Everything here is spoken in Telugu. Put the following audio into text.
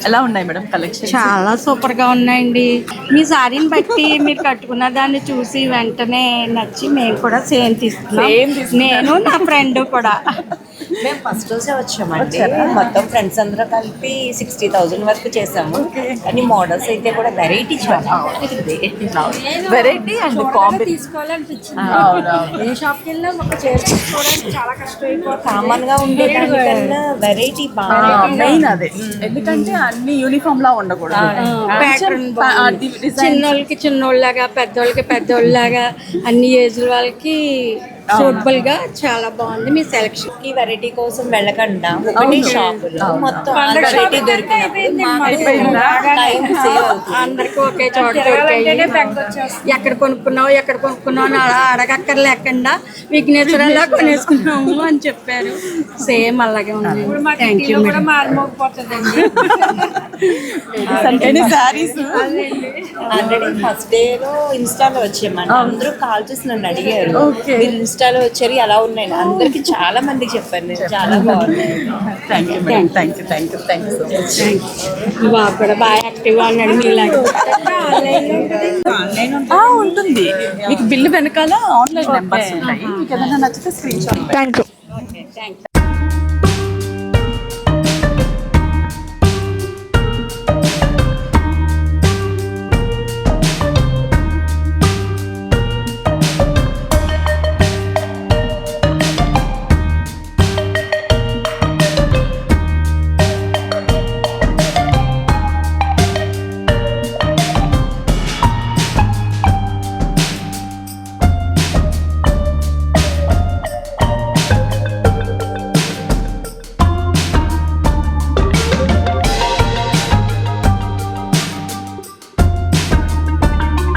ఎలా ఉన్నాయి మేడం కలెక్షన్? చాలా సూపర్ గా ఉన్నాయండి. మీ సారీని బట్టి మీరు కట్టుకున్న దాన్ని చూసి వెంటనే నచ్చి మేము కూడా సేమ్ తీసుకున్నాం. నేను నా ఫ్రెండ్ కూడా. మేము ఫస్ట్ రోజే వచ్చామండి. మొత్తం ఫ్రెండ్స్ అందరూ కలిపి 60,000 వరకు చేసాము. కానీ మోడల్స్ అయితే కూడా వెరైటీ చాలా వెరైటీ అండ్ తీసుకోవాలనిపించింది. ఏ షాప్కి వెళ్ళినా ఒక చీర తీసుకోవడానికి చాలా కష్టం అయిపోతుంది. కామన్ గా ఉండేదానికన్నా వెరైటీ బాగా మెయిన్ అదే. ఎందుకంటే అన్ని యూనిఫామ్ లా ఉండకూడదు. చిన్నోళ్ళకి చిన్నోళ్ళలాగా, పెద్దోళ్ళకి పెద్దోళ్ళలాగా, అన్ని ఏజ్ వాళ్ళకి సూటబుల్ గా చాలా బాగుంది మీ సెలక్షన్. ఈ వెరైటీ కోసం వెళ్ళకుండా ఒకటి షాపులో మొత్తం వెరైటీ దొరికింది. అందరికి ఒకే చోట దొరికాయి. ఎక్కడ కొనుక్కున్నావు అని అలా అడగక్కర్లేకుండా విఘ్నేశ్వరంలో కొనేసుకున్నాము అని చెప్పారు. సేమ్ అలాగే ఉంది. Thank you madam. Already first day లో ఇన్స్టాలో వచ్చామని అందరూ కాల్ చేసి నన్ను అడిగారు, మీరు ఇన్స్టాలో వచ్చారు ఎలా ఉన్నాయి? అందరికి చాలా మందికి చెప్పాను నేను, చాలా బాగున్నాయి. బాబు కూడా బాగా యాక్టివ్గా ఉన్నాడు మీలాగా. ఉంటుంది. మీకు బిల్లు వెనకాల ఆన్లైన్ నెంబర్స్ ఉంటాయి. మీకు ఏదైనా నచ్చితే స్క్రీన్ షాట్. Thank you.